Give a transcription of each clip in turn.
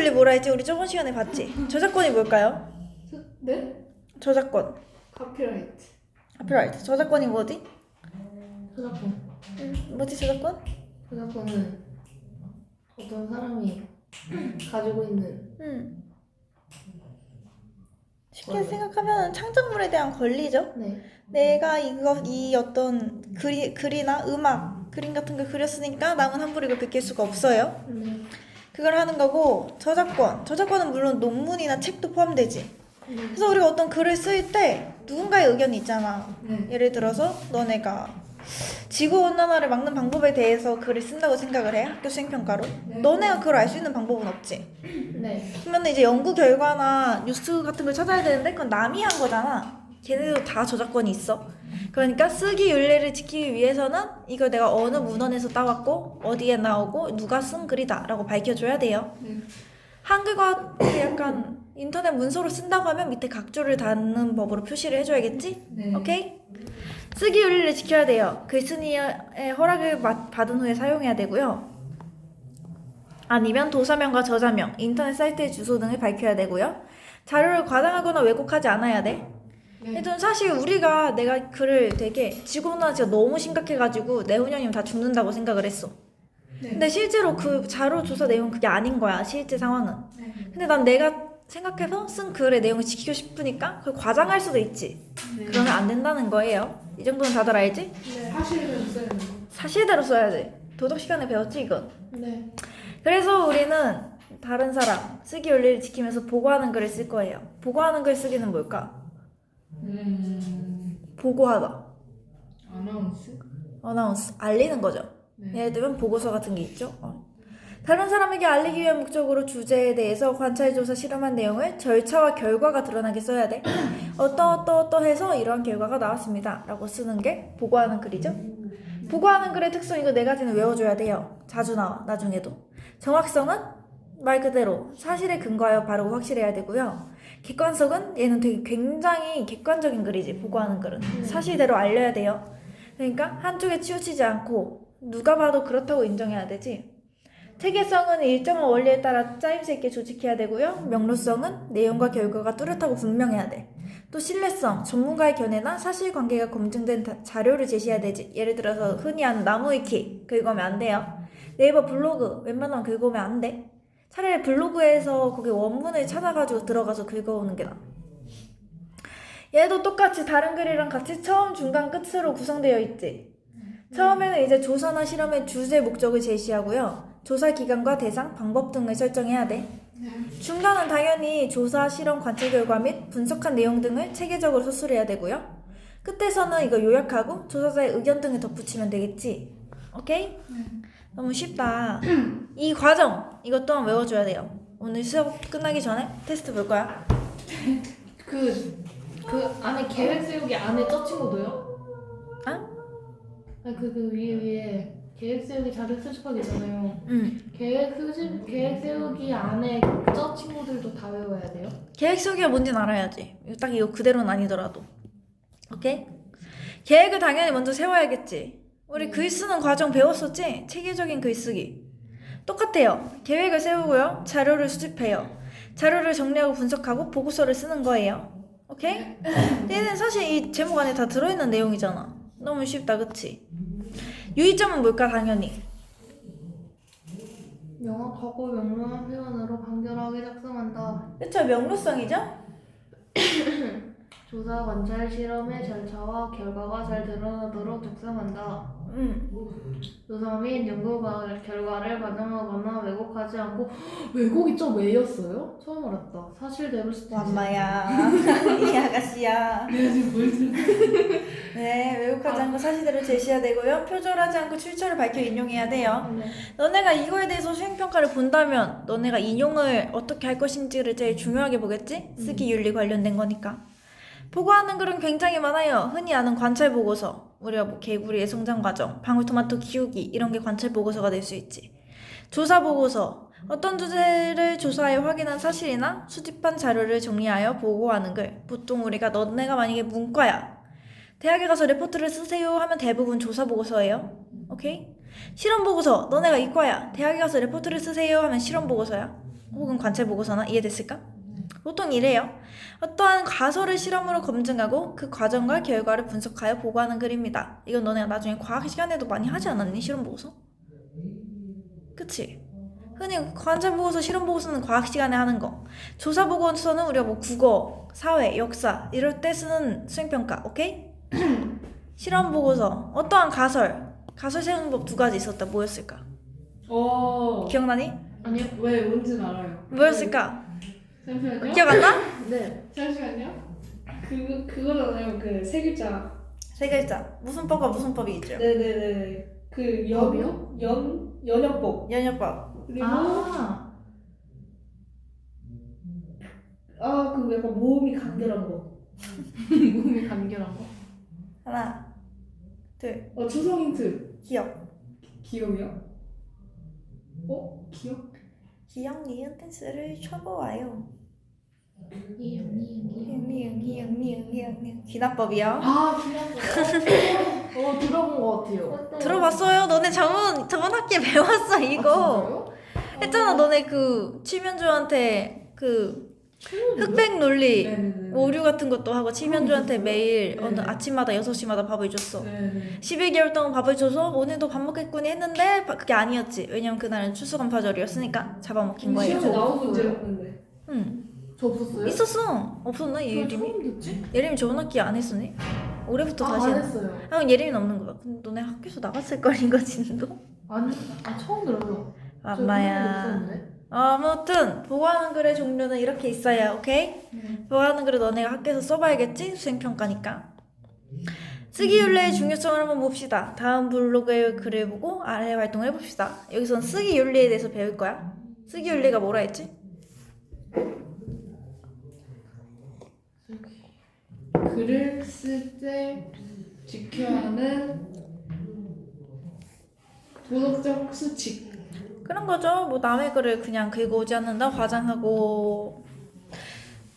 쓰기윤리 뭐라 했지? 우리 저번 시간에 봤지? 저작권이 뭘까요? 네? 저작권. 카피라이트. 카피라이트. 저작권이 뭐지? 저작권. 뭐지 저작권? 저작권은 어떤 사람이 가지고 있는 쉽게 생각하면 창작물에 대한 권리죠. 네. 내가 이 어떤 글이나 음악, 그림 같은 걸 그렸으니까 남은 함부로 이걸 베낄 수가 없어요. 네. 그걸 하는 거고, 저작권은 물론 논문이나 책도 포함되지. 그래서 우리가 어떤 글을 쓸 때 누군가의 의견이 있잖아. 네. 예를 들어서 너네가 지구온난화를 막는 방법에 대해서 글을 쓴다고 생각을 해, 학교 수행평가로. 네. 너네가 그걸 알 수 있는 방법은 없지. 네. 그러면 이제 연구 결과나 뉴스 같은 걸 찾아야 되는데 그건 남이 한 거잖아. 걔네도 다 저작권이 있어. 그러니까 쓰기 윤리를 지키기 위해서는 이걸 내가 어느 문헌에서 따왔고 어디에 나오고 누가 쓴 글이다 라고 밝혀줘야 돼요. 네. 한글과 약간 인터넷 문서로 쓴다고 하면 밑에 각조를 닫는 법으로 표시를 해줘야겠지? 네. 오케이? 쓰기 윤리를 지켜야 돼요. 글쓴이의 허락을 받은 후에 사용해야 되고요. 아니면 도서명과 저자명, 인터넷 사이트의 주소 등을 밝혀야 되고요. 자료를 과장하거나 왜곡하지 않아야 돼. 하여튼 사실 내가 글을 되게 지구온난화 진짜 너무 심각해가지고 내후년이면 다 죽는다고 생각을 했어. 네. 근데 실제로 그 자료 조사 내용은 그게 아닌 거야, 실제 상황은. 네. 근데 난 내가 생각해서 쓴 글의 내용을 지키고 싶으니까 그걸 과장할 수도 있지. 네. 그러면 안 된다는 거예요. 이 정도는 다들 알지? 네. 사실은 써야 돼요. 사실대로 써야 돼. 도덕 시간에 배웠지 이건. 네. 그래서 우리는 다른 사람 쓰기 윤리를 지키면서 보고하는 글을 쓸 거예요. 보고하는 글 쓰기는 뭘까? 보고하다. 어나운스. 알리는 거죠. 네. 예를 들면 보고서 같은 게 있죠. 다른 사람에게 알리기 위한 목적으로 주제에 대해서 관찰, 조사, 실험한 내용을 절차와 결과가 드러나게 써야 돼. 어떠해서 이러한 결과가 나왔습니다 라고 쓰는 게 보고하는 글이죠. 보고하는 글의 특성 이거 4가지는 외워줘야 돼요. 자주 나와 나중에도. 정확성은 말 그대로 사실에 근거하여 바르고 확실해야 되고요. 객관성은 얘는 되게 굉장히 객관적인 글이지. 보고하는 글은 사실대로 알려야 돼요. 그러니까 한쪽에 치우치지 않고 누가 봐도 그렇다고 인정해야 되지. 체계성은 일정한 원리에 따라 짜임새 있게 조직해야 되고요. 명료성은 내용과 결과가 뚜렷하고 분명해야 돼. 또 신뢰성, 전문가의 견해나 사실관계가 검증된 자료를 제시해야 되지. 예를 들어서 흔히 하는 나무위키 긁으면 안 돼요. 네이버 블로그 웬만하면 긁으면 안 돼. 차라리 블로그에서 거기 원문을 찾아가지고 들어가서 긁어오는 게 나아. 얘도 똑같이 다른 글이랑 같이 처음, 중간, 끝으로 구성되어 있지. 처음에는 이제 조사나 실험의 주제, 목적을 제시하고요. 조사 기간과 대상, 방법 등을 설정해야 돼. 중간은 당연히 조사, 실험, 관찰 결과 및 분석한 내용 등을 체계적으로 서술해야 되고요. 끝에서는 이거 요약하고 조사자의 의견 등을 덧붙이면 되겠지. 오케이? 너무 쉽다. 이 과정 이것 또한 외워줘야 돼요. 오늘 수업 끝나기 전에 테스트 볼 거야. 그 안에 계획 세우기 안에 저 친구도요? 아? 아니 그 위에 계획 세우기 자료 수집하기 있잖아요. 계획 세우기 안에 저 친구들도 다 외워야 돼요? 계획 세우기가 뭔지는 알아야지. 딱 이거 그대로는 아니더라도. 오케이? 계획을 당연히 먼저 세워야겠지. 우리 글 쓰는 과정 배웠었지? 체계적인 글쓰기. 똑같아요. 계획을 세우고요. 자료를 수집해요. 자료를 정리하고 분석하고 보고서를 쓰는 거예요. 오케이? 얘는 사실 이 제목 안에 다 들어있는 내용이잖아. 너무 쉽다, 그치? 유의점은 뭘까, 당연히? 명확하고 명료한 표현으로 간결하게 작성한다. 그쵸, 명료성이죠? 조사, 관찰, 실험의 절차와 결과가 잘 드러나도록 작성한다. 조사 및 연구 결과를 반영하거나 왜곡하지 않고 왜곡이 좀 왜였어요? 처음 알았다. 사실대로 쓰지. 완마야. 이 아가씨야. 네, 왜곡하지 않고 사실대로 제시해야 되고요. 표절하지 않고 출처를 밝혀 인용해야 돼요. 네. 너네가 이거에 대해서 수행평가를 본다면 너네가 인용을 어떻게 할 것인지를 제일 중요하게 보겠지? 쓰기 윤리 관련된 거니까. 보고하는 글은 굉장히 많아요. 흔히 아는 관찰 보고서, 우리가 뭐 개구리의 성장 과정, 방울토마토 키우기 이런 게 관찰 보고서가 될 수 있지. 조사 보고서, 어떤 주제를 조사해 확인한 사실이나 수집한 자료를 정리하여 보고하는 글. 보통 우리가 너네가 만약에 문과야, 대학에 가서 레포트를 쓰세요 하면 대부분 조사 보고서예요. 오케이? 실험 보고서, 너네가 이과야, 대학에 가서 레포트를 쓰세요 하면 실험 보고서야. 혹은 관찰 보고서나 이해됐을까? 보통 이래요. 어떠한 가설을 실험으로 검증하고 그 과정과 결과를 분석하여 보고하는 글입니다. 이건 너네가 나중에 과학 시간에도 많이 하지 않았니? 실험 보고서? 그치? 흔히 관찰 보고서, 실험 보고서는 과학 시간에 하는 거. 조사 보고서는 우리가 뭐 국어, 사회, 역사 이럴 때 쓰는 수행평가. 오케이? 실험 보고서. 어떠한 가설 세우는 법 두 가지 있었다. 뭐였을까? 기억나니? 아니요. 왜 뭔지는 알아요. 뭐였을까? 잠시만요. 기억 안 나? 네. 잠시만요. 그거잖아요. 그 세 글자. 세 글자. 무슨 법과 무슨 법이 있죠? 네네네. 그 법이요? 연역법. 연역법. 그리고 아. 그 약간 모음이 간결한 거. 몸이 간결한 거. 하나, 둘, 초성 힌트. 기억. 기억이요? 기억? 기억, 니은, 댄스를 쳐보아요. 니은. 니은. 기납법이요. 기억나. 들어본 것 같아요. 들어봤어요? 너네 저번 학기에 배웠어, 이거. 진짜요? 했잖아, 너네 그 칠면조한테 그 흑백 논리 네네네. 오류 같은 것도 하고 칠면조한테 있었어요? 매일 네. 어느 아침마다 6시마다 밥을 줬어. 네네. 11개월 동안 밥을 줘서 오늘도 밥 먹겠거니 했는데 그게 아니었지. 왜냐면 그날은 추수감사절이었으니까 잡아먹힌 거예요. 시험에 나온 없었어요? 문제였는데. 응. 저 없었어요? 있었어. 없었나? 예림이? 처음 듣지? 예림이 저번 학기 안 했었니? 올해부터 다시 안 했나? 했어요. 그럼 예림이는 없는 거야. 근데 너네 학교에서 나갔을 걸 이거 진도? 아니, 처음 들어요. 엄마야. 아무튼 보고하는 글의 종류는 이렇게 있어요. 오케이? 보고하는 글을 너네가 학교에서 써봐야겠지? 수행평가니까. 쓰기 윤리의 중요성을 한번 봅시다. 다음 블로그의 글을 보고 아래 활동을 해봅시다. 여기선 쓰기 윤리에 대해서 배울 거야. 쓰기 윤리가 뭐라 했지? 글을 쓸 때 지켜야 하는 도덕적 수칙. 그런 거죠. 뭐 남의 글을 그냥 긁어오지 않는다,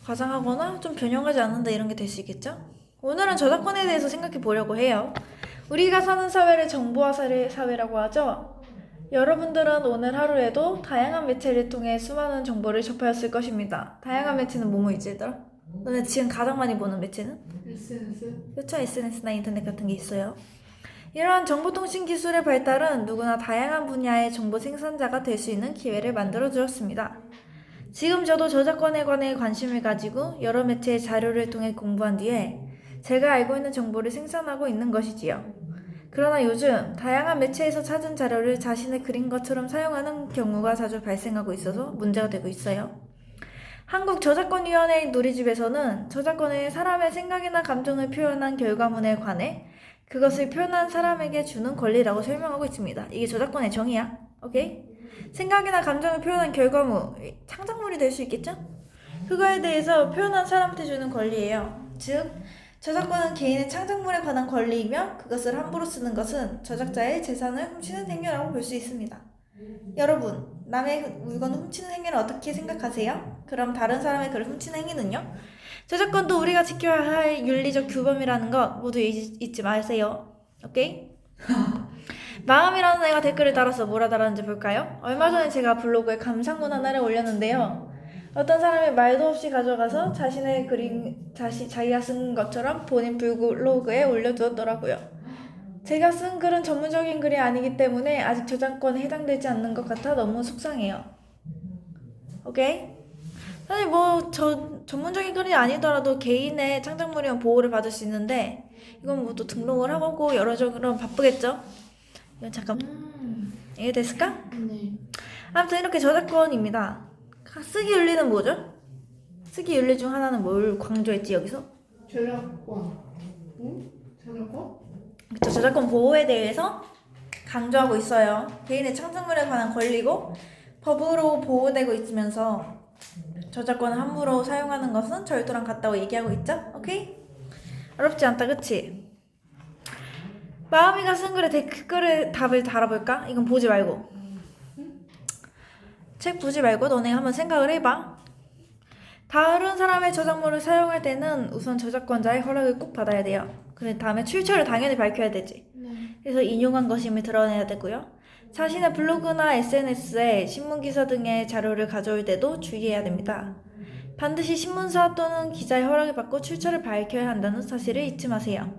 과장하거나 좀 변형하지 않는다 이런 게 될 수 있겠죠? 오늘은 저작권에 대해서 생각해 보려고 해요. 우리가 사는 사회를 정보화 사회라고 하죠. 여러분들은 오늘 하루에도 다양한 매체를 통해 수많은 정보를 접하였을 것입니다. 다양한 매체는 뭐뭐이지 얘들아? 너네 지금 가장 많이 보는 매체는? SNS. 그렇죠. SNS나 인터넷 같은 게 있어요. 이러한 정보통신 기술의 발달은 누구나 다양한 분야의 정보 생산자가 될 수 있는 기회를 만들어 주었습니다. 지금 저도 저작권에 관해 관심을 가지고 여러 매체의 자료를 통해 공부한 뒤에 제가 알고 있는 정보를 생산하고 있는 것이지요. 그러나 요즘 다양한 매체에서 찾은 자료를 자신의 글인 것처럼 사용하는 경우가 자주 발생하고 있어서 문제가 되고 있어요. 한국저작권위원회의 누리집에서는 저작권은 사람의 생각이나 감정을 표현한 결과물에 관해 그것을 표현한 사람에게 주는 권리라고 설명하고 있습니다. 이게 저작권의 정의야. 오케이? 생각이나 감정을 표현한 결과물, 창작물이 될 수 있겠죠? 그거에 대해서 표현한 사람한테 주는 권리예요. 즉, 저작권은 개인의 창작물에 관한 권리이며 그것을 함부로 쓰는 것은 저작자의 재산을 훔치는 행위라고 볼 수 있습니다. 여러분, 남의 물건을 훔치는 행위를 어떻게 생각하세요? 그럼 다른 사람의 글을 훔치는 행위는요? 저작권도 우리가 지켜야 할 윤리적 규범이라는 것 모두 잊지 마세요. 오케이? 마음이라는 애가 댓글을 달아서 뭐라 달았는지 볼까요? 얼마 전에 제가 블로그에 감상문 하나를 올렸는데요. 어떤 사람이 말도 없이 가져가서 자신의 글인 자기가 쓴 것처럼 본인 블로그에 올려두었더라고요. 제가 쓴 글은 전문적인 글이 아니기 때문에 아직 저작권에 해당되지 않는 것 같아 너무 속상해요. 오케이? 사실 뭐 전문적인 글이 아니더라도 개인의 창작물이면 보호를 받을 수 있는데 이건 뭐 또 등록을 하고 여러 적으로 바쁘겠죠? 이건 잠깐 이해됐을까? 네. 아무튼 이렇게 저작권입니다. 쓰기 윤리는 뭐죠? 쓰기 윤리 중 하나는 뭘 강조했지 여기서? 저작권. 응? 저작권? 그쵸, 저작권 보호에 대해서 강조하고 있어요. 개인의 창작물에 관한 권리고 법으로 보호되고 있으면서 저작권을 함부로 사용하는 것은 절도랑 같다고 얘기하고 있죠? 오케이? 어렵지 않다, 그치? 마음이가 쓴 글에 댓글에 답을 달아볼까? 이건 보지 말고. 책 보지 말고 너네 한번 생각을 해봐. 다른 사람의 저작물을 사용할 때는 우선 저작권자의 허락을 꼭 받아야 돼요. 그 다음에 출처를 당연히 밝혀야 되지. 네. 그래서 인용한 것임을 드러내야 되고요. 자신의 블로그나 SNS에 신문기사 등의 자료를 가져올 때도 주의해야 됩니다. 반드시 신문사 또는 기자의 허락을 받고 출처를 밝혀야 한다는 사실을 잊지 마세요.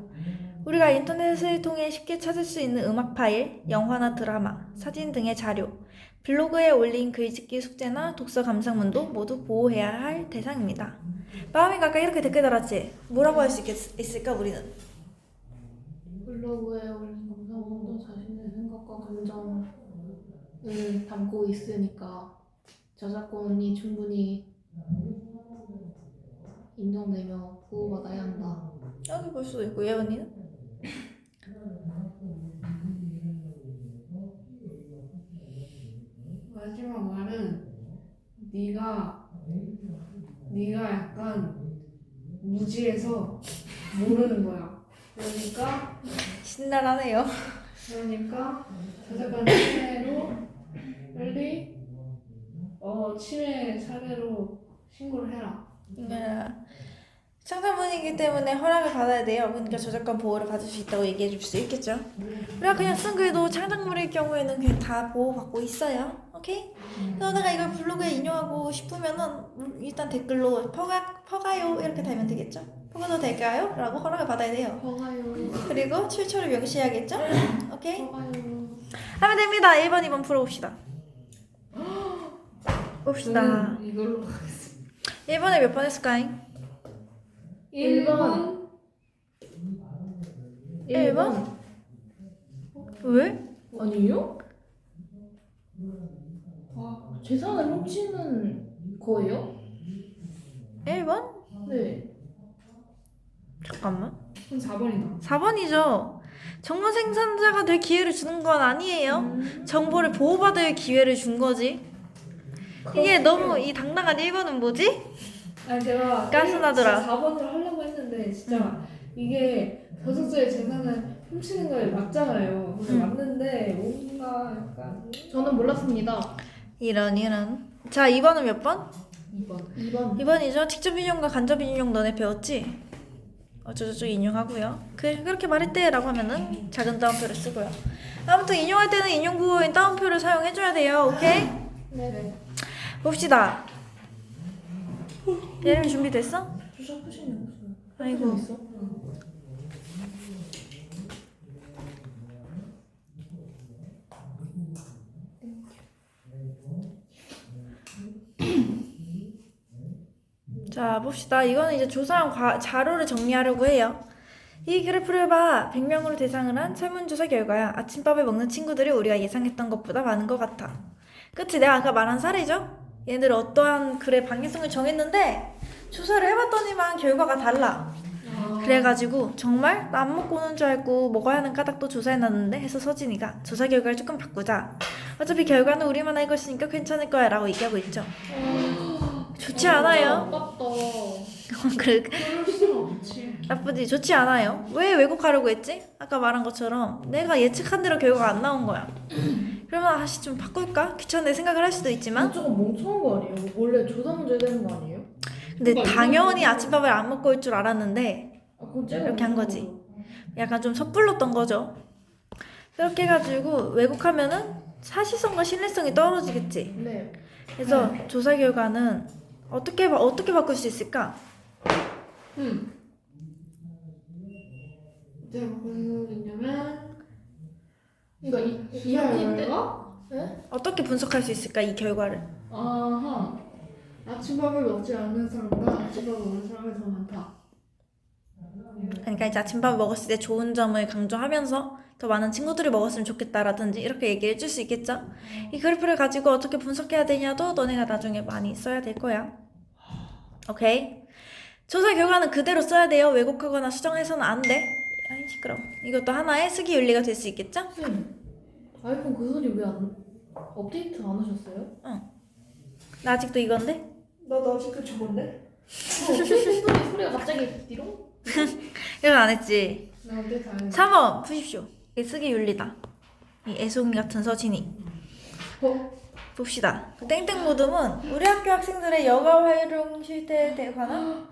우리가 인터넷을 통해 쉽게 찾을 수 있는 음악 파일, 영화나 드라마, 사진 등의 자료, 블로그에 올린 글짓기 숙제나 독서 감상문도 모두 보호해야 할 대상입니다. 마음이 아까 이렇게 댓글 달았지? 뭐라고 할 수 있을까 우리는? 블로그에 올린 감상문도 자신의 생각과 감정을 담고 있으니까 저작권이 충분히 인정되며 보호받아야 한다. 여기 볼 수도 있고 예언이는? 마지막 말은 네가 약간 무지해서 모르는 거야. 신랄하네요. 그러니까 저작권 침해로 빨리 침해 사례로 신고를 해라. 창작문이기 때문에 허락을 받아야 돼요. 그러니까 저작권 보호를 받을 수 있다고 얘기해 줄 수 있겠죠. 우리가 그냥 쓴 글도 창작물일 경우에는 그냥 다 보호받고 있어요. 오케이? 그래서 내가 이걸 블로그에 인용하고 싶으면은 일단 댓글로 퍼가요 이렇게 달면 되겠죠. 퍼가도 될까요? 라고 허락을 받아야 돼요. 허가요. 그리고 출처를 명시해야겠죠. 오케이? 허가요. 하면 됩니다. 1번, 2번 풀어봅시다. 봅시다. 이걸로 1번에 몇 번 했을까잉? 1번 1번? 왜? 아니요? 재산을 훔치는 거예요? 1번? 네. 잠깐만. 그럼 4번이다. 4번이죠. 정보 생산자가 될 기회를 주는 건 아니에요. 정보를 보호받을 기회를 준 거지. 이게 너무 이 당당한 1번은 뭐지? 아니 제가 가스나더라. 4번을 하려고 했는데 진짜 이게 저작자의 재산을 훔치는 거에 맞잖아요. 근데 맞는데 뭔가 약간 저는 몰랐습니다. 이런. 자, 2번은 몇 번? 2번. 2번이죠. 직접 인용과 간접 인용 너네 배웠지? 어쩌저쩌 인용하고요. 그렇게 말했대 라고 하면은 작은 따옴표를 쓰고요. 아무튼 인용할 때는 인용 구호인 따옴표를 사용해줘야 돼요. 오케이? 네. 봅시다. 예림이 준비됐어? 주사 푸시는 거 아이고. 있어? 자, 봅시다. 이거는 이제 조사한 자료를 정리하려고 해요. 이 그래프를 봐. 100명으로 대상을 한 설문조사 결과야. 아침밥을 먹는 친구들이 우리가 예상했던 것보다 많은 것 같아. 그치? 내가 아까 말한 사례죠? 얘네들 어떠한 글의 방해성을 정했는데 조사를 해봤더니만 결과가 달라. 그래가지고 정말 나 안 먹고 오는 줄 알고 먹어야 하는 까닭도 조사해놨는데 해서 서진이가 조사 결과를 조금 바꾸자. 어차피 결과는 우리만 알 것이니까 괜찮을 거야 라고 얘기하고 있죠. 좋지 않아요? 아깝다. 그래, 그럴 수는 없지. 나쁘지. 좋지 않아요. 왜 왜곡하려고 했지? 아까 말한 것처럼 내가 예측한 대로 결과가 안 나온 거야. 그러면 다시 좀 바꿀까? 귀찮네 생각을 할 수도 있지만 조금 멍청한 거 아니에요? 원래 조사 문제 되는 거 아니에요? 근데 그러니까 당연히 아침밥을 안 먹고 올 줄 알았는데 그건 쟤가 이렇게 한 멍청한 거지. 약간 좀 섣불렀던 거죠. 그렇게 해가지고 왜곡하면은 사실성과 신뢰성이 떨어지겠지. 네. 그래서 조사 결과는 어떻게 바꿀 수 있을까? 제가 무슨 생각이냐면 이거 이 학기 때. 네? 어떻게 분석할 수 있을까 이 결과를? 아하 아침밥을 먹지 않는 사람보다 아침밥을 먹는 사람이 더 많다. 그러니까 이제 아침밥 먹었을 때 좋은 점을 강조하면서 더 많은 친구들이 먹었으면 좋겠다라든지 이렇게 얘기해 줄 수 있겠죠? 이 그래프를 가지고 어떻게 분석해야 되냐도 너네가 나중에 많이 써야 될 거야. 오케이? 조사 결과는 그대로 써야 돼요. 왜곡하거나 수정해서는 안 돼. 아이 시끄러워. 이것도 하나의 쓰기 윤리가 될 수 있겠죠? 쌤, 아이폰 그 소리 왜 안 업데이트 안 하셨어요? 나 아직도 이건데? 나도 아직도 저건데? 업데이트 소리가 갑자기 뒤로? 이건 안 했지. 나 업데이트 안 했어. 3번 푸십시오. 이게 쓰기 윤리다. 이 애송이 같은 서진이. 봅시다. 땡땡 모듬은 우리 학교 학생들의 여가 활용 실태에 관한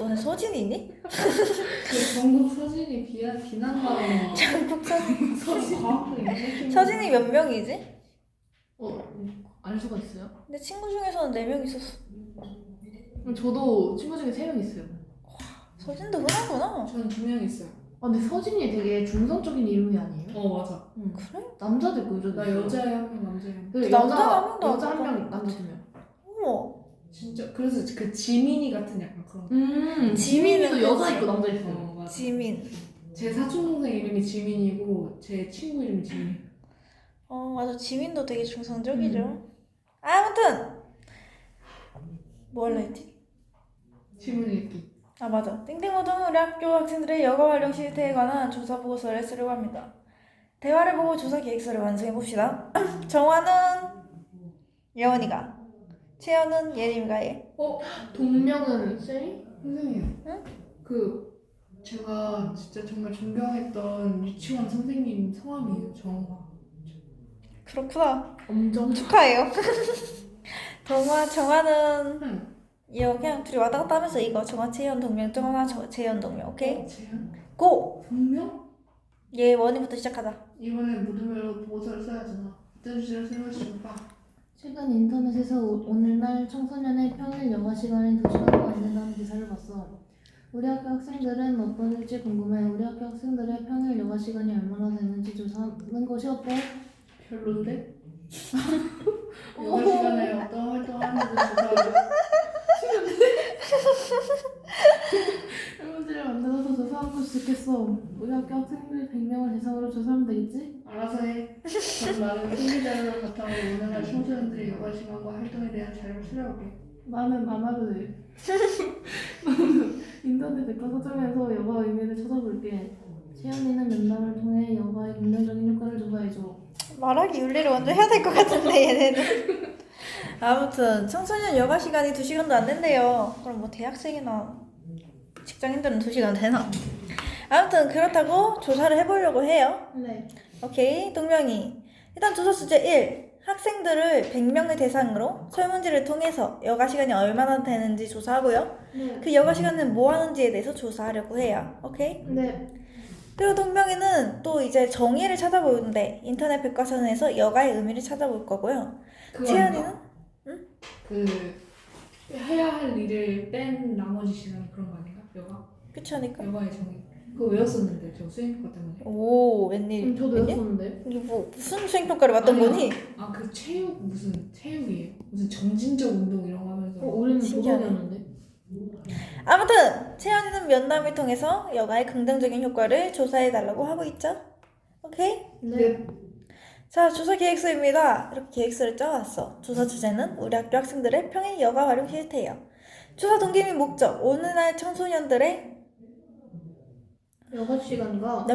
너네 서진이니? 그 전국 서진이 비난하는 전국 서진. 서진 서진이 몇 명이지? 알 수가 있어요? 내 친구 중에서는 4명 있었어. 저도 친구 중에 3명 있어요. 서진도 흔하구나. 전 2명 있어요. 아, 근데 서진이 되게 중성적인 이름이 아니에요? 맞아. 그래? 남자도 있고 여자도 나 있어요. 여자애 한 명, 남자애 한 명. 그리고 남자 한 명도 여자 안 한 명, 봤던 남자 2명. 어머. 진짜 그래서 그 지민이 같은 약간 그런 거. 지민이도 지민은 여자 그치. 있고 남자 있어요. 맞아. 지민. 제 사촌 동생 이름이 지민이고 제 친구 이름이 지민. 맞아. 지민도 되게 중성적이죠. 아무튼 뭐 할라 했지? 질문 읽기. 아 맞아. 땡땡모동 우리 학교 학생들의 여가 활용 실태에 관한 조사 보고서를 쓰려고 합니다. 대화를 보고 조사 계획서를 완성해 봅시다. 정화는 예원이가, 채연은 예림이가 해. 동명은 쌤이? 선생님. 응? 그 제가 진짜 정말 존경했던 유치원 선생님 성함이에요. 정화. 그렇구나. 엄정. 축하해요. 정화는 응. 그냥 둘이 왔다 갔다 하면서 이거 정화 채연 동명 정화 채연 동명 오케이? 재현? 고! 분명? 예원이부터 시작하자. 이번엔 무덤으로 보고서를 써야잖아. 뜻을 생각해봐. 최근 인터넷에서 오늘날 청소년의 평일 여가 시간이 2시간도 안 된다는 기사를 봤어. 우리 학교 학생들은 어떤 일지 궁금해. 우리 학교 학생들의 평일 여가 시간이 얼마나 되는지 조사하는 것이 어때? 별론데? 여가 시간에 어떤 활동을 하는지 조사하자. 멤버들을 만들어서 조사하고 좋겠어. 우리 학교 학생들 100명을 대상으로 조사하면 되겠지? 알아서 해. 그럼 나는 생기자료를 바탕으로 오늘날 청소년들의 여가 시간과 활동에 대한 자료를 찾아볼게. 나는 안 하도 돼. 나는 인터넷 백과사전에서 여가 의미를 찾아볼게. 채연이는 면담을 통해 여가의 긍정적인 효과를 조사해줘. 말하기 윤리를 먼저 해야 될 것 같은데 얘네는. 아무튼 청소년 여가 시간이 2시간도 안 된대요. 그럼 뭐 대학생이나 직장인들은 2시간 되나? 아무튼 그렇다고 조사를 해보려고 해요. 네. 오케이. 동명이. 일단 조사 주제 1. 학생들을 100명의 대상으로 설문지를 통해서 여가 시간이 얼마나 되는지 조사하고요. 네. 그 여가 시간은 뭐 하는지에 대해서 조사하려고 해요. 오케이? 네. 그리고 동명이는 또 이제 정의를 찾아보는데 인터넷 백과사전에서 여가의 의미를 찾아볼 거고요. 채연이는 그 해야 할 일을 뺀 나머지 시간 그런 거 아닌가? 여가? 그치 않을까? 여가의 정의. 그거 외웠었는데 저 수행평가 때문에. 오 웬일. 저도 웬일? 외웠었는데. 이게 뭐 무슨 수행평가를 맡던 아니야. 거니? 아 그 체육 무슨 체육이에요? 무슨 정신적 운동 이런 거 하면서. 우리는 신기하네. 도덕이었는데. 아무튼 채연이는 면담을 통해서 여가의 긍정적인 효과를 조사해달라고 하고 있죠. 오케이? 네. 자, 조사 계획서입니다. 이렇게 계획서를 짜왔어. 조사 주제는 우리 학교 학생들의 평일 여가 활용 실태예요. 조사 동기 및 목적, 오늘날 청소년들의 여가 시간과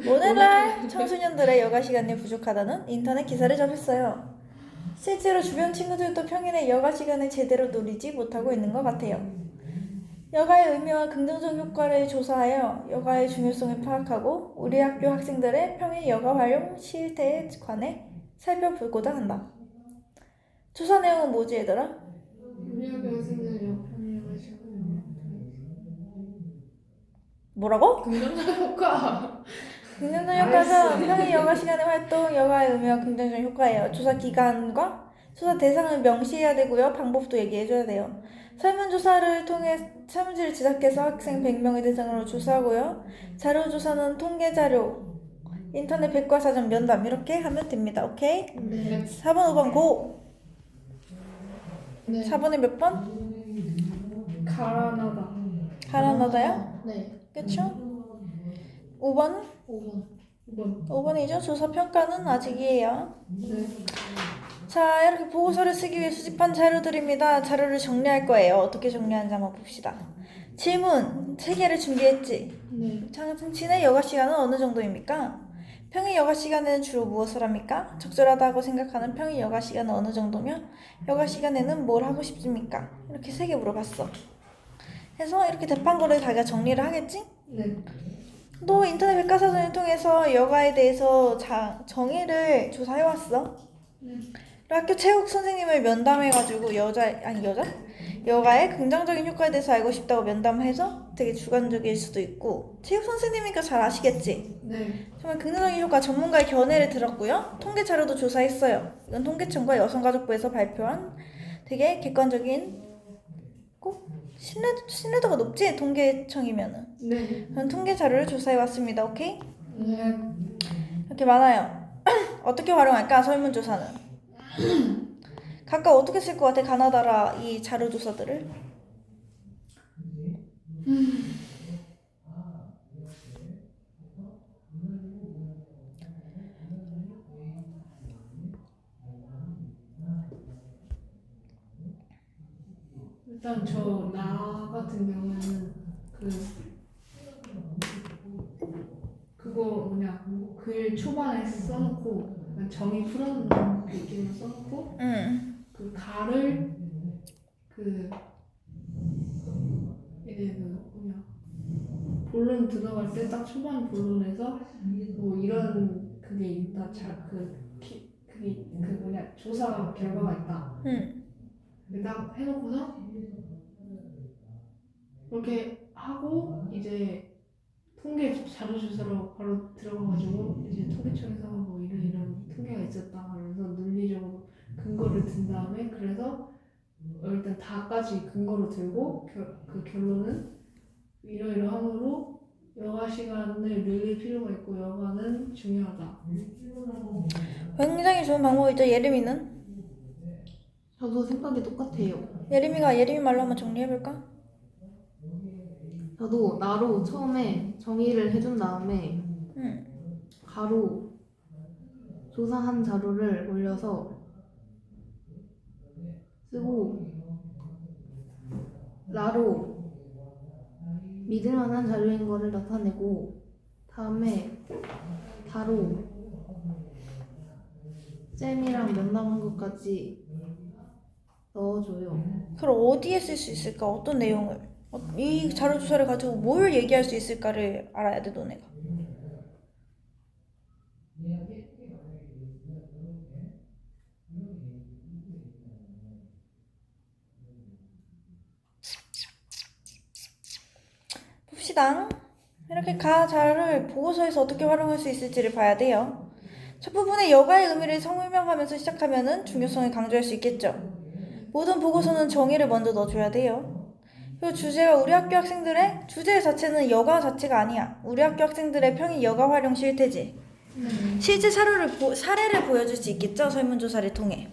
오늘날 청소년들의 여가 시간이 부족하다는 인터넷 기사를 접했어요. 실제로 주변 친구들도 평일에 여가 시간을 제대로 누리지 못하고 있는 것 같아요. 여가의 의미와 긍정적 효과를 조사하여 여가의 중요성을 파악하고 우리 학교 학생들의 평일 여가 활용 실태에 관해 살펴보고자 한다. 조사 내용은 뭐지 얘들아? 우리 학교 학생들 여가 시간. 뭐라고? 긍정적 효과. 긍정적 효과는 평일 여가 시간의 활동, 여가의 의미와 긍정적 효과예요. 조사 기간과 조사 대상을 명시해야 되고요. 방법도 얘기해줘야 돼요. 설문조사를 통해 설문지를 제작해서 학생 100명의 대상으로 조사하고요. 자료조사는 통계자료, 인터넷 백과사전 면담 이렇게 하면 됩니다. 오케이? 네. 4번, 5번 고! 네. 4번에 몇 번? 가라나다. 가라나다요? 네. 그쵸? 5번은? 5번. 5번. 5번이죠. 조사 평가는 아직이에요. 네. 자, 이렇게 보고서를 쓰기 위해 수집한 자료들입니다. 자료를 정리할 거예요. 어떻게 정리하는지 한번 봅시다. 질문 3개를 준비했지. 네. 장친의 여가 시간은 어느 정도입니까? 평일 여가 시간에는 주로 무엇을 합니까? 적절하다고 생각하는 평일 여가 시간은 어느 정도며 여가 시간에는 뭘 하고 싶습니까? 이렇게 3개 물어봤어. 해서 이렇게 대판 거를 자기가 정리를 하겠지? 네. 또 인터넷 백과사전을 통해서 여가에 대해서 정의를 조사해왔어. 네. 학교 체육 선생님을 면담해가지고 여가의 긍정적인 효과에 대해서 알고 싶다고 면담해서 되게 주관적일 수도 있고 체육 선생님이니까 잘 아시겠지? 네. 정말 긍정적인 효과 전문가의 견해를 들었고요. 통계 자료도 조사했어요. 이건 통계청과 여성가족부에서 발표한 되게 객관적인 꼭 신뢰도가 높지? 통계청이면은. 네. 저는 통계 자료를 조사해왔습니다. 오케이? 네. 이렇게 많아요. 어떻게 활용할까? 설문조사는. 각각 어떻게 쓸 것 같아? 가나다라 이 자료조사들을. 일단 나 같은 경우에는 그거 뭐냐 글 초반에 써놓고 그냥 정의 풀어놓는 느낌으로 써놓고 그 가를 이제 뭐냐 본론 들어갈 때 딱 초반 본론에서 뭐 이런 그게 있다 그게 뭐냐 조사 결과가 있다. 딱 해놓고서 그렇게 하고 이제 통계 자료 조사로 바로 들어가가지고 이제 통계청에서 뭐 이런 통계가 있었다 그러면서 논리적으로 근거를 든 다음에 그래서 일단 다까지 근거로 들고 그 결론은 이러이러함으로 여가 시간을 늘릴 필요가 있고 여가는 중요하다. 굉장히 좋은 방법이죠. 예림이는? 저도 생각이 똑같아요. 예림이 말로 한번 정리해볼까? 저도 나로 처음에 정의를 해준 다음에 가로 조사한 자료를 올려서 쓰고 나로 믿을만한 자료인 거를 나타내고 다음에 다로 쌤이랑 면담한 것까지 넣어줘요. 그럼 어디에 쓸 수 있을까? 어떤 내용을? 이 자료조사를 가지고 뭘 얘기할 수 있을까를 알아야 돼, 너네가. 봅시다. 이렇게 자료를 보고서에서 어떻게 활용할 수 있을지를 봐야 돼요. 첫 부분에 여가의 의미를 설명하면서 시작하면은 중요성을 강조할 수 있겠죠. 모든 보고서는 정의를 먼저 넣어줘야 돼요. 그리고 주제가 우리 학교 학생들의 주제 자체는 여가 자체가 아니야. 우리 학교 학생들의 평일 여가 활용 실태지. 실제 사례를 보여줄 수 있겠죠. 설문조사를 통해.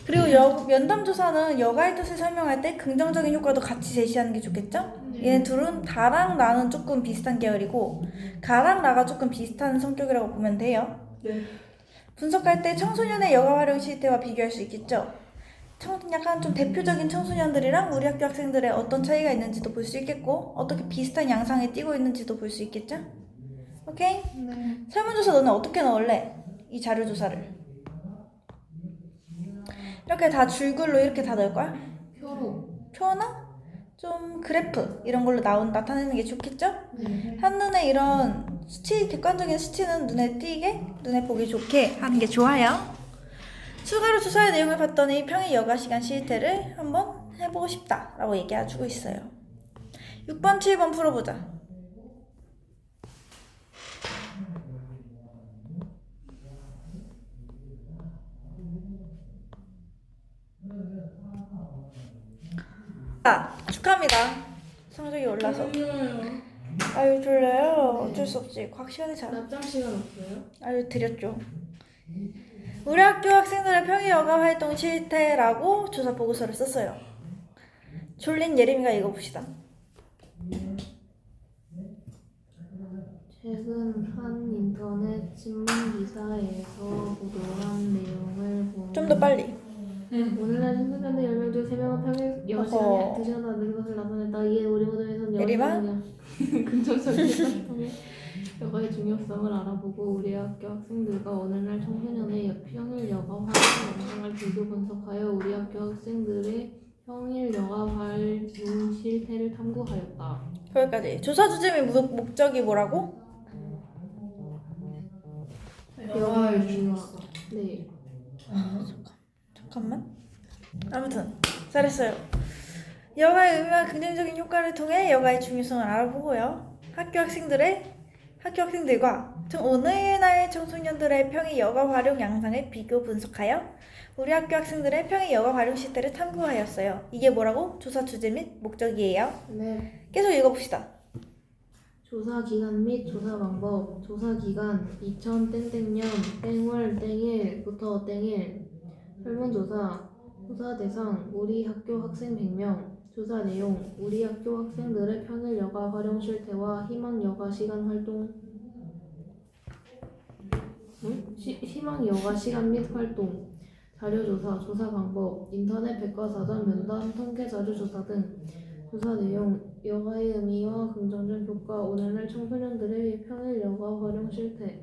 그리고 면담조사는 여가의 뜻을 설명할 때 긍정적인 효과도 같이 제시하는 게 좋겠죠? 얘네 둘은 다랑 나는 조금 비슷한 계열이고 가랑 나가 조금 비슷한 성격이라고 보면 돼요. 네. 분석할 때 청소년의 여가 활용 실태와 비교할 수 있겠죠? 약간 좀 대표적인 청소년들이랑 우리 학교 학생들의 어떤 차이가 있는지도 볼 수 있겠고 어떻게 비슷한 양상에 띄고 있는지도 볼 수 있겠죠? 오케이? 네. 설문조사 너네 어떻게 넣을래? 이 자료조사를 이렇게 다 줄글로 이렇게 다 넣을 거야? 표나 좀 그래프 이런 걸로 나타내는 게 좋겠죠? 네. 한눈에 이런 객관적인 수치는 눈에 띄게 눈에 보기 좋게 하는 게 좋아요. 추가로 조사의 내용을 봤더니 평일 여가 시간 실태를 한번 해보고 싶다 라고 얘기해주고 있어요. 6번 7번 풀어보자. 축하합니다. 성적이 올라서. 아유 졸려요. 어쩔 수 없지. 과학 시간에 자. 낮잠 시간 없어요? 아유 드렸죠. 우리 학교 학생들의 평일 여가 활동 실태라고 조사 보고서를 썼어요. 졸린 예림이가 읽어봅시다. 최근 한 인터넷 신문 기사에서 보도한 내용을 보면 좀 더 빨리. 오늘날 청소년들 10명 중 3명은 평일 여가 어허. 시간이 2시간 더 늦은 것을 나타냈다. 이에 우리 모두에선 예림아? 긍정적인 시간을 통해 여가의 중요성을 알아보고 우리 학교 학생들과 오늘날 청소년의 평일 여가 활동 영상을 비교 분석하여 우리 학교 학생들의 평일 여가 활동 실태를 탐구하였다. 거기까지. 조사 주제 및 목적이 뭐라고? 여가의 중요성. 네. 잠깐만. 아무튼 잘했어요. 여가의 의미와 긍정적인 효과를 통해 여가의 중요성을 알아보고요. 학교학생들과 오늘날 청소년들의 평일 여가 활용 양상을 비교 분석하여 우리 학교 학생들의 평일 여가 활용 시대를 탐구하였어요. 이게 뭐라고? 조사 주제 및 목적이에요. 네. 계속 읽어봅시다. 조사 기간 및 조사 방법. 조사 기간 2000 땡땡년 땡월 땡일부터 땡일. 설문조사. 조사 대상 우리 학교 학생 100명. 조사 내용 우리 학교 학생들의 평일 여가 활용 실태와 희망 여가 시간 활동. 희망 여가 시간 및 활동. 자료조사, 조사 방법, 인터넷 백과사전, 면담, 통계 자료 조사 등. 조사 내용, 여가의 의미와 긍정적 효과, 오늘날 청소년들의 평일 여가 활용 실태.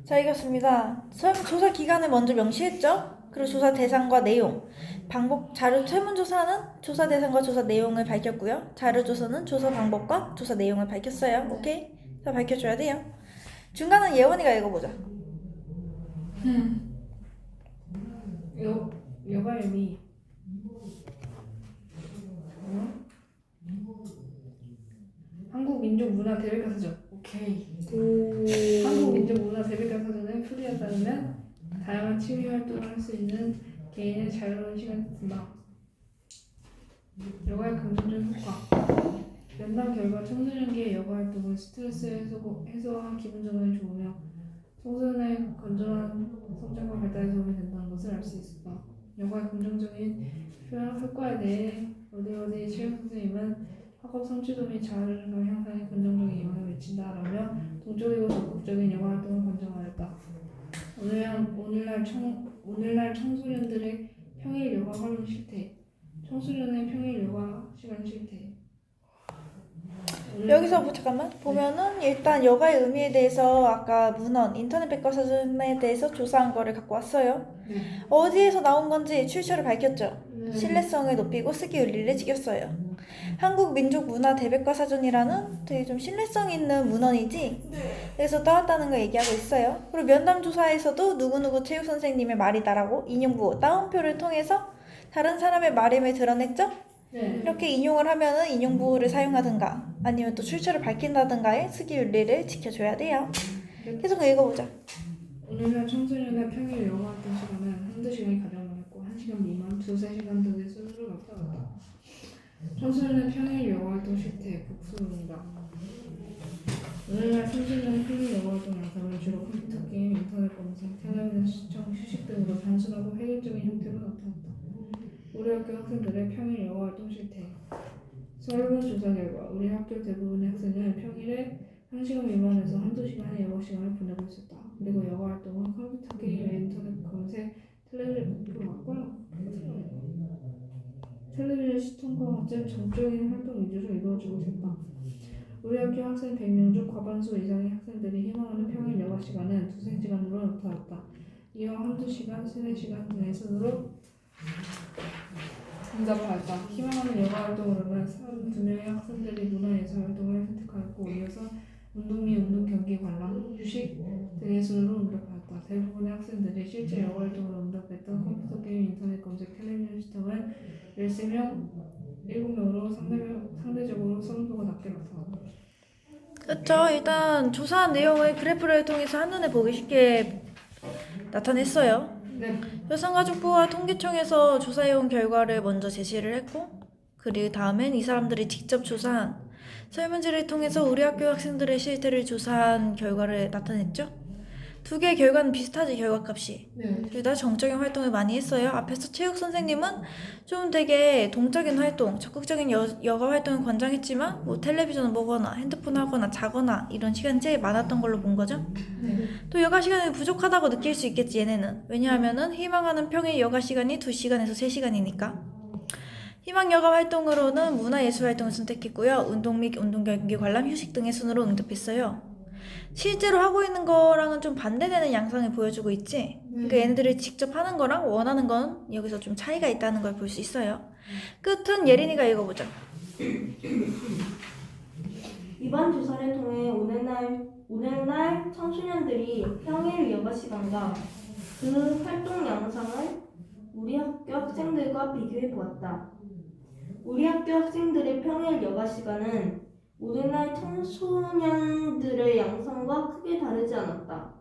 자, 읽었습니다. 조사 기간을 먼저 명시했죠? 그리고 조사 대상과 내용, 방법, 설문조사는 조사 대상과 조사 내용을 밝혔고요. 자료조사는 조사 방법과 조사 내용을 밝혔어요. 오케이? 자, 밝혀줘야 돼요. 중간은 예원이가 읽어보자. 여가의 의미. 한국 민족 문화 대백과사전. 오케이. 한국 민족 문화 대백과사전은 풀이하다면 다양한 취미 활동을 할 수 있는 개인의 자유로운 시간이 든다. 여가의 긍정적 효과. 면담 결과 청소년기의 여가 활동은 스트레스 해소와 기분 전환에 좋으며 청소년의 건전한 성장과 발달에 도움이 된다는 것을 알 수 있었다. 여가의 긍정적인 효과에 대해 어디 체육 선생님은 학업 성취도 및 자율감 향상에 긍정적인 영향을 미친다라며 동적이고 적극적인 여가 활동을 권장하였다. 오늘날 청소년들의 평일 여가 활용 실태. 청소년의 평일 여가 시간 실태. 여기서 잠깐만 보면은 일단 여가의 의미에 대해서 아까 문헌 인터넷 백과사전에 대해서 조사한 거를 갖고 왔어요. 어디에서 나온 건지 출처를 밝혔죠. 신뢰성을 높이고 쓰기 윤리를 지켰어요. 한국 민족 문화 대백과사전이라는 되게 좀 신뢰성 있는 문헌이지. 그래서 따왔다는 거 얘기하고 있어요. 그리고 면담 조사에서도 누구누구 체육 선생님의 말이다라고 인용부 따옴표를 통해서 다른 사람의 말임을 드러냈죠. 이렇게 인용을 하면은 인용부호를 사용하든가 아니면 또 출처를 밝힌다든가의 쓰기 윤리를 지켜줘야 돼요. 계속 읽어보자. 오늘날 청소년의 평일 여가 활동 시간은 한두 시간이 가장 많았고 1시간 미만, 2-3시간 등의 순으로 나타났다. 청소년의 평일 여가 활동 실태 복수입니다. 오늘날 청소년의 평일 여가 활동 양상은 주로 컴퓨터 게임, 인터넷 검색, 텔레비전 시청, 휴식 등으로 단순하고 획일적인 형태로 나타났다. 우리 학교 학생들의 평일 여가 활동 실태. 설문조사 결과 우리 학교 대부분의 학생은 평일에 1시간 미만에서 1-2시간의 여가 시간을 보내고 있었다. 그리고 여가 활동은 컴퓨터 게임, 인터넷 검색, 텔레비전 시청과 같은 정적인 활동 위주로 이루어지고 있었다. 우리 학교 학생 100명 중 과반수 이상의 학생들이 희망하는 평일 여가 시간은 2-3시간으로 나타났다. 이와 1-2시간, 3-4시간 등의 순으로 응답을 하였다. 희망하는 여가 활동으로는 32명의 학생들이 문화예술 활동을 선택하였고 이어서 운동 및 운동 경기 관람, 휴식 등의 순으로 응답하였다. 대부분의 학생들이 실제 여가 활동으로 응답했던 컴퓨터 게임, 인터넷 검색, 텔레비전 시청은 13명, 7명으로 상대적으로 선호도가 낮게 나타났다. 그렇죠. 일단 조사한 내용을 그래프를 통해서 한눈에 보기 쉽게 나타냈어요. 여성가족부와 통계청에서 조사해온 결과를 먼저 제시를 했고 그리고 다음엔 이 사람들이 직접 조사한 설문지를 통해서 우리 학교 학생들의 실태를 조사한 결과를 나타냈죠. 두 개의 결과는 비슷하지, 결과값이. 둘 다 정적인 활동을 많이 했어요. 앞에서 체육 선생님은 좀 되게 동적인 활동, 적극적인 여가 활동을 권장했지만 뭐 텔레비전을 보거나 핸드폰 하거나 자거나 이런 시간이 제일 많았던 걸로 본 거죠. 또 여가 시간이 부족하다고 느낄 수 있겠지, 얘네는. 왜냐하면은 희망하는 평일 여가 시간이 2시간에서 3시간이니까. 희망 여가 활동으로는 문화예술 활동을 선택했고요. 운동 및 운동 경기 관람, 휴식 등의 순으로 응답했어요. 실제로 하고 있는 거랑은 좀 반대되는 양상을 보여주고 있지. 그러니까 얘네들이 직접 하는 거랑 원하는 건 여기서 좀 차이가 있다는 걸 볼 수 있어요. 끝은 예린이가 읽어보자. 이번 조사를 통해 오늘날 청소년들이 평일 여가 시간과 그 활동 양상을 우리 학교 학생들과 비교해 보았다. 우리 학교 학생들의 평일 여가 시간은 오늘날 청소년들의 양성과 크게 다르지 않았다.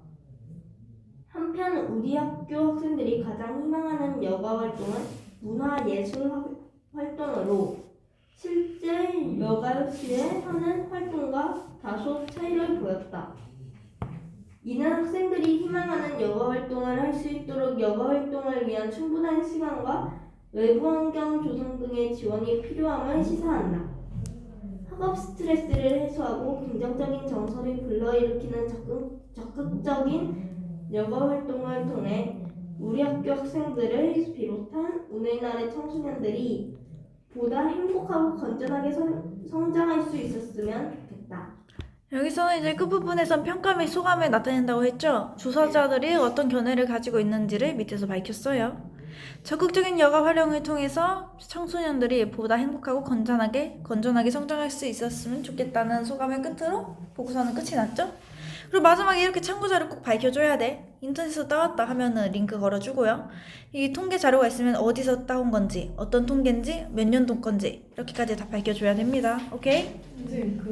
한편 우리 학교 학생들이 가장 희망하는 여가 활동은 문화예술 활동으로 실제 여가 시에 하는 활동과 다소 차이를 보였다. 이는 학생들이 희망하는 여가 활동을 할 수 있도록 여가 활동을 위한 충분한 시간과 외부 환경 조성 등의 지원이 필요함을 시사한다. 학업 스트레스를 해소하고 긍정적인 정서를 불러일으키는 적극적인 여가 활동을 통해 우리 학교 학생들을 비롯한 오늘날의 청소년들이 보다 행복하고 건전하게 성장할 수 있었으면 좋겠다. 여기서는 이제 끝부분에선 평가 및 소감을 나타낸다고 했죠. 조사자들이 어떤 견해를 가지고 있는지를 밑에서 밝혔어요. 적극적인 여가 활용을 통해서 청소년들이 보다 행복하고 건전하게 성장할 수 있었으면 좋겠다는 소감을 끝으로 보고서는 끝이 났죠. 그리고 마지막에 이렇게 참고자료 꼭 밝혀줘야 돼. 인터넷에서 따왔다 하면은 링크 걸어주고요. 이 통계 자료가 있으면 어디서 따온 건지, 어떤 통계인지, 몇 년도 건지 이렇게까지 다 밝혀줘야 됩니다. 오케이? 선생님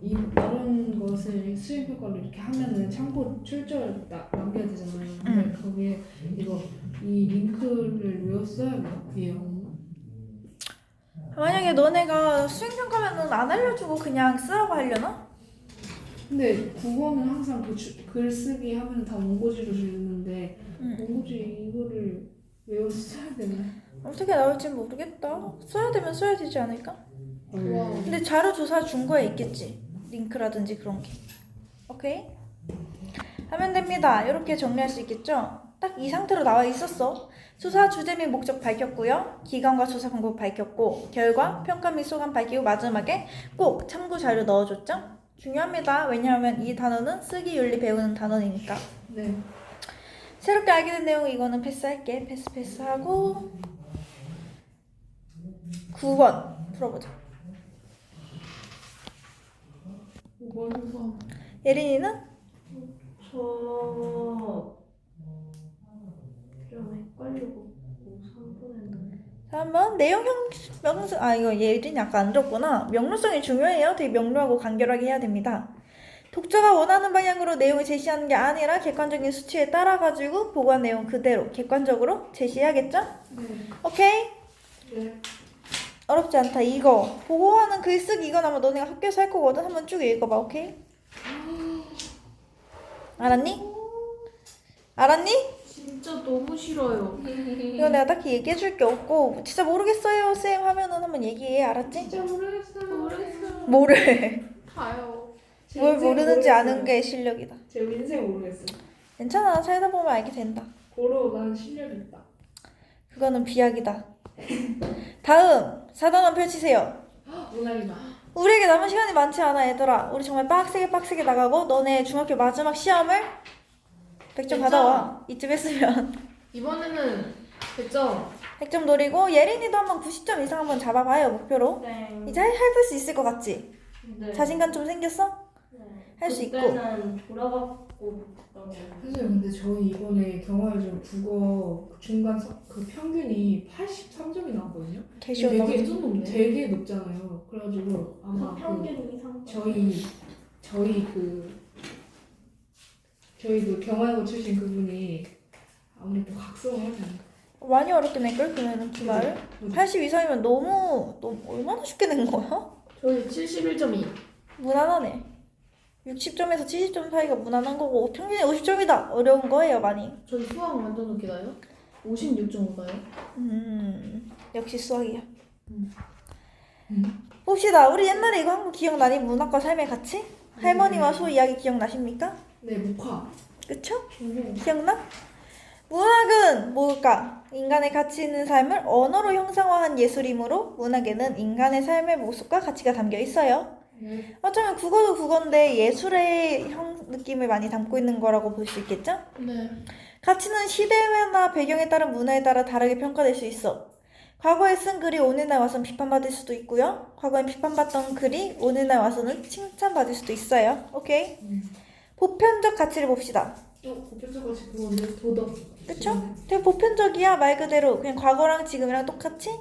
이런 것을 수행평가를 이렇게 하면은 참고 출처를 남겨야 되잖아요. 근데 거기에 이 링크를 외웠어야 돼요. 만약에 너네가 수행평가면은 안 알려주고 그냥 쓰라고 하려나? 근데 국어는 항상 글쓰기 하면 다 원고지로 주는데 원고지 이거를 외웠어야 되나? 어떻게 나올지 모르겠다. 써야 되면 써야 되지 않을까? 와. 근데 자료 조사 준 거에 있겠지. 링크라든지 그런 게. 오케이? 하면 됩니다. 이렇게 정리할 수 있겠죠? 딱 이 상태로 나와 있었어. 조사 주제 및 목적 밝혔고요. 기간과 조사 방법 밝혔고 결과, 평가 및 소감 밝히고 마지막에 꼭 참고 자료 넣어줬죠? 중요합니다. 왜냐하면 이 단어는 쓰기 윤리 배우는 단어니까. 네. 새롭게 알게 된 내용 이거는 패스할게. 패스하고 9번 풀어보자. 멀어서 예린이는? 좀 헷갈리고 3분했는데 3번 내용형 명령 이거 예린이 아까 안 들었구나. 명료성이 중요해요. 되게 명료하고 간결하게 해야 됩니다. 독자가 원하는 방향으로 내용을 제시하는 게 아니라 객관적인 수치에 따라가지고 보고한 내용 그대로 객관적으로 제시해야겠죠? 네. 오케이? 네. 어렵지 않다. 이거 보고하는 글쓰기 이건 아마 너네가 학교에서 할 거거든. 한번 쭉 읽어봐. 오케이? 알았니? 알았니? 진짜 너무 싫어요. 이거 내가 딱히 얘기해 줄 게 없고 진짜 모르겠어요 쌤 하면은 한번 얘기해. 알았지? 진짜 모르겠어요. 뭐를 다요. 제 뭘 인생 모르는지 모르겠어요. 아는 게 실력이다. 제 인생 모르겠어요. 괜찮아. 살다 보면 알게 된다. 고로 난 실력이 있다. 그거는 비약이다. 다음 4단원 펼치세요. 문학이다. 우리에게 남은 시간이 많지 않아 얘들아. 우리 정말 빡세게 나가고 너네 중학교 마지막 시험을 100점 받아와. 이쯤 했으면 이번에는 100점. 100점 노리고 예린이도 한번 90점 이상 한번 잡아봐요 목표로. 네. 이제 해볼 수 있을 것 같지? 네. 자신감 좀 생겼어? 네. 할 수 있고. 그때는 돌아갔고 선생님 근데 저희 이번에 경화여정 국어 중간 그 평균이 83점이 나왔거든요. 개시원 되게 완전 높네. 되게 높잖아요. 그래가지고 아마 그 평균 이상 저희 그 경화여고 출신 그분이 아무래도 각성을 하지 않을까. 많이 어렵게 낼걸? 그러면은 기말을 80 이상이면 너무 얼마나 쉽게 낸 거야? 저희 71.2. 무난하네. 60점에서 70점 사이가 무난한 거고 평균이 50점이다. 어려운 거예요 많이. 저희 수학 완전 높게 나요? 56.5나요? 역시 수학이야. 봅시다. 우리 옛날에 이거 한 거 기억나니? 문학과 삶의 가치? 할머니와 소 이야기 기억나십니까? 네, 목화. 그쵸? 기억나? 문학은 뭘까? 인간의 가치 있는 삶을 언어로 형상화한 예술이므로 문학에는 인간의 삶의 모습과 가치가 담겨 있어요. 네. 어쩌면 국어도 국어인데 예술의 느낌을 많이 담고 있는 거라고 볼 수 있겠죠? 네. 가치는 시대나 배경에 따른 문화에 따라 다르게 평가될 수 있어. 과거에 쓴 글이 오늘날 와서는 비판받을 수도 있고요. 과거엔 비판받던 글이 오늘날 와서는 칭찬받을 수도 있어요. 오케이? 보편적 가치를 봅시다. 보편적같이 그건데 도덕. 그쵸? 되게 보편적이야. 말 그대로 그냥 과거랑 지금이랑 똑같이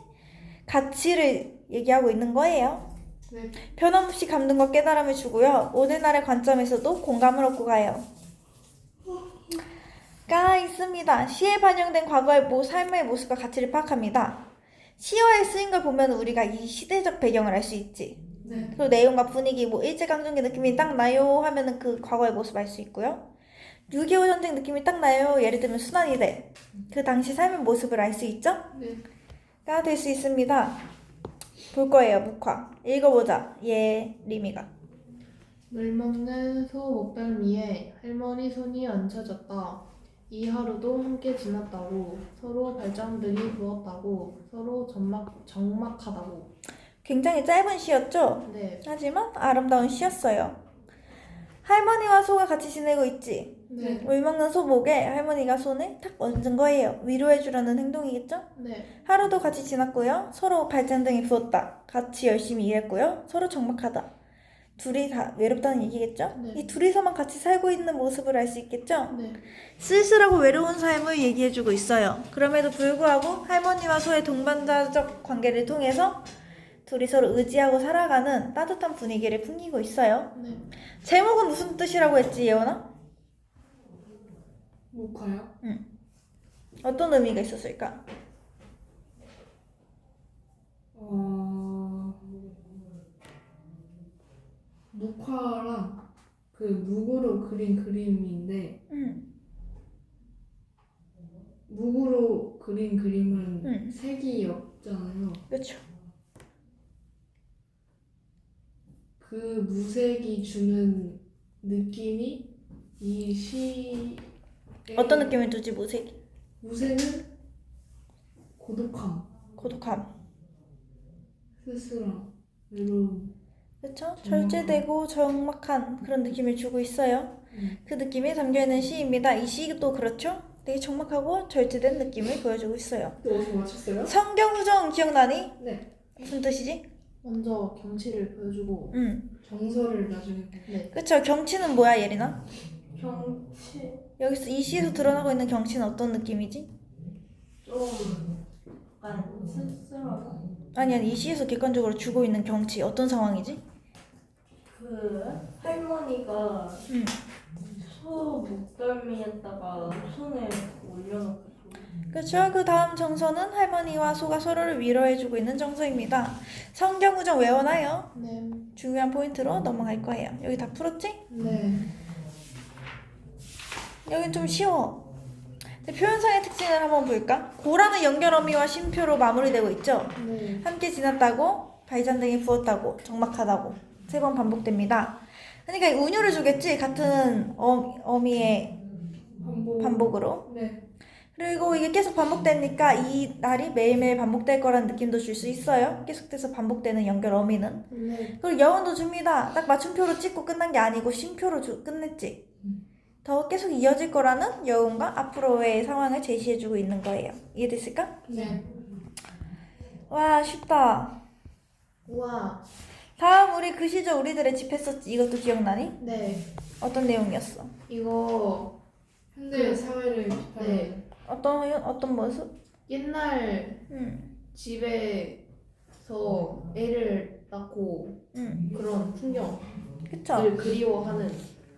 가치를 얘기하고 있는 거예요. 네. 변함없이 감동과 깨달음을 주고요. 오늘날의 관점에서도 공감을 얻고 가요. 가 있습니다. 시에 반영된 과거의 삶의 모습과 가치를 파악합니다. 시어에 쓰인 걸 보면 우리가 이 시대적 배경을 알 수 있지. 네. 그리고 내용과 분위기, 뭐 일제강점기 느낌이 딱 나요 하면은 그 과거의 모습 알 수 있고요. 6.25 전쟁 느낌이 딱 나요. 예를 들면 순환이대. 그 당시 삶의 모습을 알 수 있죠? 네. 가 될 수 있습니다. 볼 거예요, 묵화. 읽어보자. 리미가. 물 먹는 소 목덜미에 할머니 손이 얹혀졌다. 이 하루도 함께 지났다고, 서로 발장들이 부었다고, 서로 적막하다고. 굉장히 짧은 시였죠? 네. 하지만 아름다운 시였어요. 할머니와 소가 같이 지내고 있지. 네. 물 먹는 소 목에 할머니가 손을 탁 얹은 거예요. 위로해주려는 행동이겠죠? 네. 하루도 같이 지났고요. 서로 발전등이 부었다. 같이 열심히 일했고요. 서로 적막하다. 둘이 다 외롭다는 얘기겠죠? 네. 이 둘이서만 같이 살고 있는 모습을 알 수 있겠죠? 네. 쓸쓸하고 외로운 삶을 얘기해주고 있어요. 그럼에도 불구하고 할머니와 소의 동반자적 관계를 통해서 둘이 서로 의지하고 살아가는 따뜻한 분위기를 풍기고 있어요. 네. 제목은 무슨 뜻이라고 했지, 예원아? 목화요? 어떤 의미가 있었을까? 목화랑 그 묵으로 그린 그림인데 묵으로 그린 그림은 색이 없잖아요. 그렇죠. 그 무색이 주는 느낌이 이 시의 어떤 느낌을 주지, 무색이? 무색은 고독함, 고독함. 쓸쓸함, 외로움. 그렇죠? 절제되고 적막한 그런 느낌을 주고 있어요. 그 느낌이 담겨있는 시입니다. 이 시도 그렇죠? 되게 적막하고 절제된 느낌을 보여주고 있어요. 또 어디서 맞췄어요? 성경후정 기억나니? 네. 무슨 뜻이지? 먼저 경치를 보여주고. 정서를 나중에 보고. 네. 그쵸? 경치는 뭐야, 예린아? 경치 여기서 이 시에서 드러나고 있는 경치는 어떤 느낌이지? 좀 약간 쓸쓸하고 아니, 이 시에서 객관적으로 주고 있는 경치 어떤 상황이지? 그 할머니가 소 목덜미에다가 손을 올려놓고 그렇죠. 그 다음 정서는 할머니와 소가 서로를 위로해주고 있는 정서입니다. 성경후정 외워놔요. 네. 중요한 포인트로 넘어갈 거예요. 여기 다 풀었지? 네. 여긴 좀 쉬워. 근데 표현상의 특징을 한번 볼까? 고라는 연결어미와 쉼표로 마무리되고 있죠? 네. 함께 지났다고, 발잔등이 부었다고, 적막하다고 3번 반복됩니다. 그러니까 운율을 주겠지? 같은 어미의 반복으로. 네. 그리고 이게 계속 반복되니까 이 날이 매일매일 반복될 거라는 느낌도 줄 수 있어요. 계속돼서 반복되는 연결 어미는. 네. 그리고 여운도 줍니다. 딱 맞춤표로 찍고 끝난 게 아니고 쉼표로 끝냈지. 더 계속 이어질 거라는 여운과 앞으로의 상황을 제시해주고 있는 거예요. 이해됐을까? 네. 와, 쉽다. 우와. 다음 우리 그 시절 우리들의 집 했었지. 이것도 기억나니? 네. 어떤 내용이었어? 이거 현대 사회를 비판하는. 네. 어떤 모습? 옛날 집에서 애를 낳고 그런 풍경을 그쵸? 그리워하는.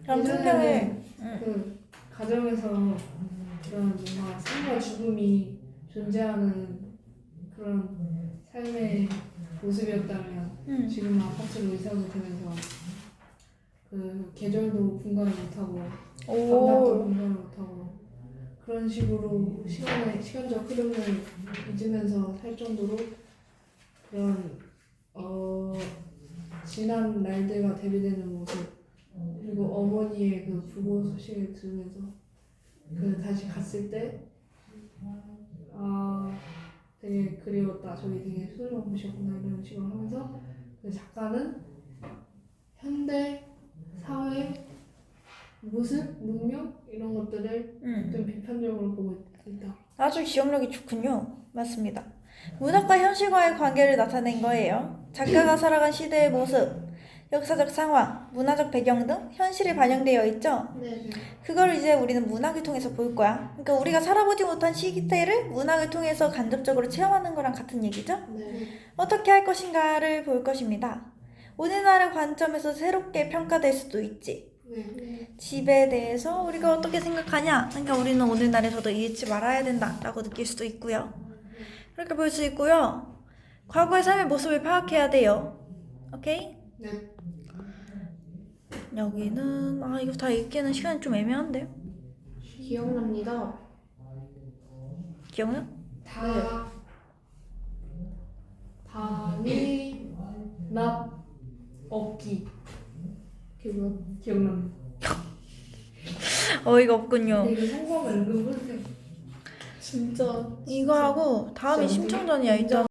그런 풍경을 그 가정에서 그런 뭔가 삶과 죽음이 존재하는 그런 삶의 모습이었다면 지금 아파트로 이사를 되면서 그 계절도 분간을 못하고 밤낮도 분간을 못하고 그런 식으로 시간적 흐름을 잊으면서 살 정도로 그런 지난 날들과 대비되는 모습 그리고 어머니의 그 부고 소식을 들으면서 그 다시 갔을 때 되게 그리웠다 저기 되게 소중한 곳이었구나 이런 식으로 하면서 그 작가는 현대 사회 모습, 문명 이런 것들을 좀 비판적으로 보고 있다. 아주 기억력이 좋군요. 맞습니다. 문학과 현실과의 관계를 나타낸 거예요. 작가가 살아간 시대의 모습, 역사적 상황, 문화적 배경 등 현실이 반영되어 있죠. 네. 그걸 이제 우리는 문학을 통해서 볼 거야. 그러니까 우리가 살아보지 못한 시기때를 문학을 통해서 간접적으로 체험하는 거랑 같은 얘기죠. 네. 어떻게 할 것인가를 볼 것입니다. 오늘날의 관점에서 새롭게 평가될 수도 있지. 네. 집에 대해서 우리가 어떻게 생각하냐? 그러니까 우리는 오늘날에서도 잃지 말아야 된다라고 느낄 수도 있고요. 그렇게 볼 수 있고요. 과거의 삶의 모습을 파악해야 돼요. 오케이? 네. 여기는 이거 다 읽기에는 시간이 좀 애매한데. 기억납니다. 기억나? 다니 납 없기 기억납니다. 어이가 없군요. 근데 이거 성공하면 은근 꿀템. 진짜 이거 하고 다음이 심청전이야. 이따